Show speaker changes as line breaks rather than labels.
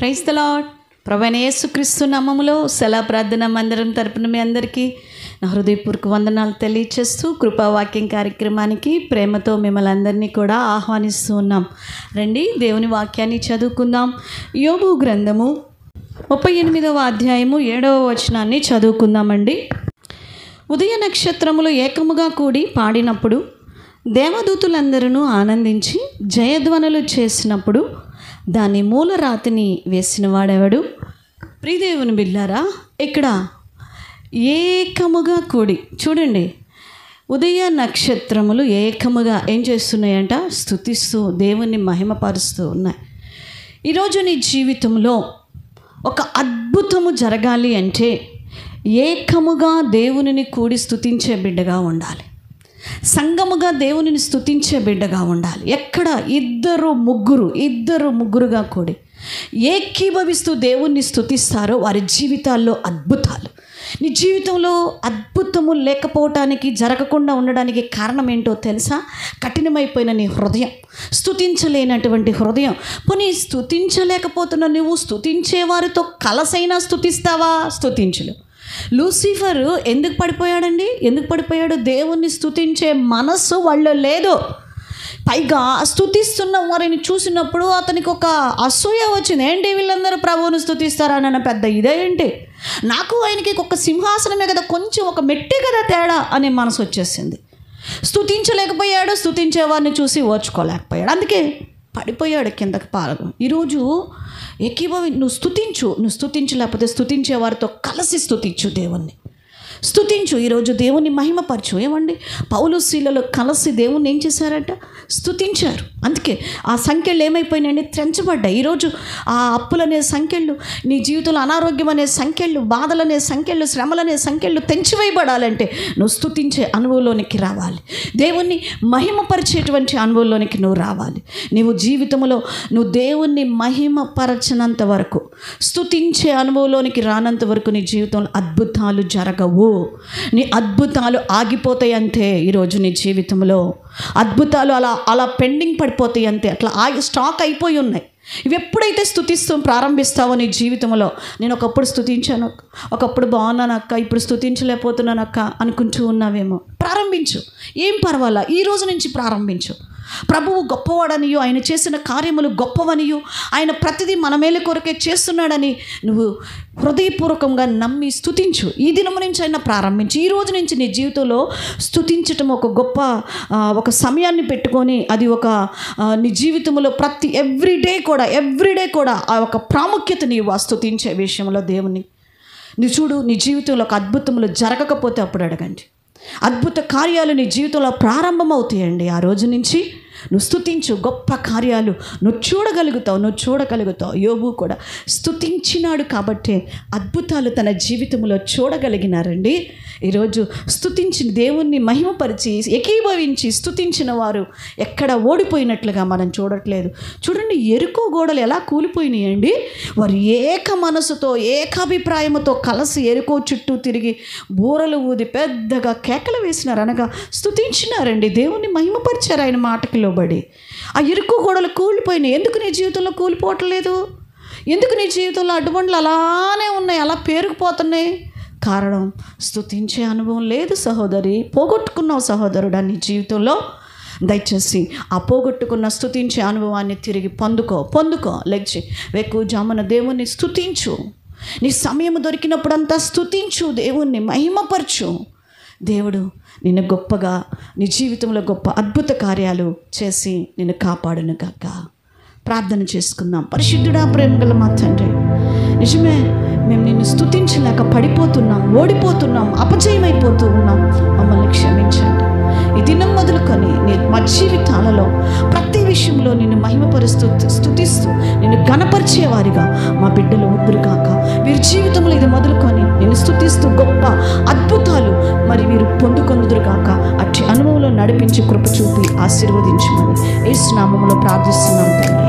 Praise the lord. ప్రభువైన యేసుక్రీస్తు నామములో సెలా ప్రార్థన మందిరం తరపున మీ అందరికీ నా హృదయపూర్వక వందనాలు తెలియచేస్తూ కృపావాక్యం కార్యక్రమానికి ప్రేమతో మిమ్మల్ని అందరినీ కూడా ఆహ్వానిస్తూ ఉన్నాం. రండి దేవుని వాక్యాన్ని చదువుకుందాం. యోబు గ్రంథము 38వ అధ్యాయము 7వ వచనాన్ని చదువుకుందామండి. ఉదయ నక్షత్రములు ఏకముగా కూడి పాడినప్పుడు దేవదూతులందరూ ఆనందించి జయధ్వనులు చేసినప్పుడు దాని మూలరాతిని వేసిన వాడెవడు? ప్రియదేవుని బిడ్డలారా, ఇక్కడ ఏకముగా కూడి చూడండి, ఉదయ నక్షత్రములు ఏకముగా ఏం చేస్తున్నాయంట? స్తుతిస్తూ దేవుని మహిమపరుస్తూ ఉన్నాయి. ఈరోజు నీ జీవితంలో ఒక అద్భుతము జరగాలి అంటే ఏకముగా దేవునిని కూడి స్తుతించే బిడ్డగా ఉండాలి. సంఘముగా దేవునిని స్తుతించే బిడ్డగా ఉండాలి. ఎక్కడ ఇద్దరు ముగ్గురుగా కూడి ఏకీభవిస్తూ దేవుణ్ణి స్తుతిస్తారో వారి జీవితాల్లో అద్భుతాలు. నీ జీవితంలో అద్భుతము లేకపోవటానికి, జరగకుండా ఉండడానికి కారణం ఏంటో తెలుసా? కఠినమైపోయిన నీ హృదయం, స్తుతించలేనటువంటి హృదయం. పోనీ స్తుతించలేకపోతున్న నువ్వు స్తుతించే వారితో కలసైనా స్తుతిస్తావా? స్తుతించలు. లూసిఫర్ ఎందుకు పడిపోయాడు? దేవుణ్ణి స్తుతించే మనస్సు వాళ్ళు లేదు. పైగా స్తుతిస్తున్న వారిని చూసినప్పుడు అతనికి ఒక అసూయ వచ్చింది. ఏంటి వీళ్ళందరూ ప్రభువును స్తుతిస్తారన్న పెద్ద ఇదేంటి, నాకు ఆయనకి ఒక సింహాసనమే కదా, కొంచెం ఒక మెట్టే కదా తేడా అనే మనసు వచ్చేసింది. స్తుతించలేకపోయాడు, స్తుతించే వారిని చూసి ఓర్చుకోలేకపోయాడు, అందుకే పడిపోయాడు కిందకి పారదు. ఈరోజు నువ్వు స్తుతించలేకపోతే స్తుతించే వారితో కలిసి స్తుతించు, దేవుణ్ణి స్తుతించు. ఈరోజు దేవుని మహిమపరచు. ఏమండి, పౌలు శీలలో కలిసి దేవుణ్ణి ఏం చేశారట? స్తుతించారు. అందుకే ఆ సంఖ్యలు ఏమైపోయినాయండి? త్రెంచబడ్డాయి. ఈరోజు ఆ అప్పులనే సంఖ్యలు, నీ జీవితంలో అనారోగ్యం అనే సంఖ్యలు, బాధలనే సంఖ్యలు, శ్రమలనే సంఖ్యలు తెంచివేయబడాలంటే నువ్వు స్తుతించే అనుభవంలోనికి రావాలి. దేవుణ్ణి మహిమపరిచేటువంటి అనుభవంలోనికి నువ్వు రావాలి. నీవు జీవితంలో నువ్వు దేవుణ్ణి మహిమపరచనంత వరకు, స్తుతించే అనుభవంలోనికి రానంత వరకు నీ జీవితంలో అద్భుతాలు జరగవు. నీ అద్భుతాలు ఆగిపోతాయి అంతే. ఈరోజు నీ జీవితంలో అద్భుతాలు అలా పెండింగ్ పడిపోతాయి అంతే. అట్లా స్టాక్ అయిపోయి ఉన్నాయి. ఇవి ఎప్పుడైతే స్తుతిస్తూ ప్రారంభిస్తావో నీ జీవితంలో, నేను ఒకప్పుడు స్తుతించాను, ఒకప్పుడు బాగున్నాను అక్క, ఇప్పుడు స్తుతించలేకపోతున్నాను అక్క అనుకుంటూ ఉన్నావేమో, ప్రారంభించు. ఏం పర్వాలా, ఈ రోజు నుంచి ప్రారంభించు. ప్రభువు గొప్పవాడనియో, ఆయన చేసిన కార్యములు గొప్పవనియో, ఆయన ప్రతిదీ మన మేలు కొరకే చేస్తున్నాడని నువ్వు హృదయపూర్వకంగా నమ్మి స్తుతించు. ఈ దినము నుంచి అయినా ప్రారంభించు. ఈ రోజు నుంచి నీ జీవితంలో స్తుతించటం ఒక గొప్ప ఒక సమయాన్ని పెట్టుకొని, అది ఒక నీ జీవితంలో ప్రతి ఎవ్రీడే కూడా ఆ ఒక ప్రాముఖ్యత నీవు స్తుతించే విషయంలో దేవుని నువ్వు చూడు. నీ జీవితంలో ఒక అద్భుతములు జరగకపోతే అప్పుడు అడగండి. అద్భుత కార్యాలు నీ జీవితంలో ప్రారంభమవుతాయండి. ఆ రోజు నుంచి నువ్వు స్తుతించు, గొప్ప కార్యాలు నువ్వు చూడగలుగుతావు. యోబు కూడా స్తుతించినాడు కాబట్టి అద్భుతాలు తన జీవితంలో చూడగలిగినారండి. ఈరోజు స్తుతించిన దేవుణ్ణి మహిమపరిచి ఏకీభవించి స్తుతించిన వారు ఎక్కడ ఓడిపోయినట్లుగా మనం చూడట్లేదు. చూడండి, ఎరుకో గోడలు ఎలా కూలిపోయినాయండి. వారు ఏక మనసుతో, ఏకాభిప్రాయముతో కలిసి ఎరుకో చుట్టూ తిరిగి బూరలు ఊది పెద్దగా కేకలు వేసినారు, అనగా స్తుతించినారండి, దేవుణ్ణి మహిమపరిచారు ఆయన మాటకి లోబడి. ఆ ఎరుకో గోడలు కూలిపోయినాయి. ఎందుకు నీ జీవితంలో కూలిపోవట్లేదు? ఎందుకు నీ జీవితంలో అడ్డుబండ్లు అలానే ఉన్నాయి, అలా పేరుకుపోతున్నాయి? కారణం, స్తుతించే అనుభవం లేదు సహోదరి. పోగొట్టుకున్నావు సహోదరుడా నీ జీవితంలో. దయచేసి ఆ పోగొట్టుకున్న స్తుతించే అనుభవాన్ని తిరిగి పొందుకో. లేచి వేకువజామున దేవుణ్ణి స్తుతించు. నీ సమయం దొరికినప్పుడంతా స్తుతించు, దేవుణ్ణి మహిమపరచు. దేవుడు నిన్ను గొప్పగా, నీ జీవితంలో గొప్ప అద్భుత కార్యాలు చేసి నిన్ను కాపాడును గాక. ప్రార్థన చేసుకుందాం. పరిశుద్ధుడా, ప్రేమగల మా తండ్రి, నిజమే మేము నిన్ను స్తుతించలేక పడిపోతున్నాం, ఓడిపోతున్నాం, అపజయమైపోతూ ఉన్నాం. మమ్మల్ని క్షమించండి. ఈ దినం మొదలుకొని మా జీవితాలలో ప్రతి విషయంలో నిన్ను మహిమపరుస్తూ, స్తుతిస్తూ, నిన్ను ఘనపరిచేవారిగా మా బిడ్డలు ఉందురు కాక. వీరి జీవితంలో ఇది మొదలుకొని నిన్ను స్తుతిస్తూ గొప్ప అద్భుతాలు మరి వీరు పొందుకొందురు కాక. అట్టి అనుభవంలో నడిపించి కృప చూపి ఆశీర్వదించమని యేసు నామములో ప్రార్థిస్తున్నాం తండ్రి.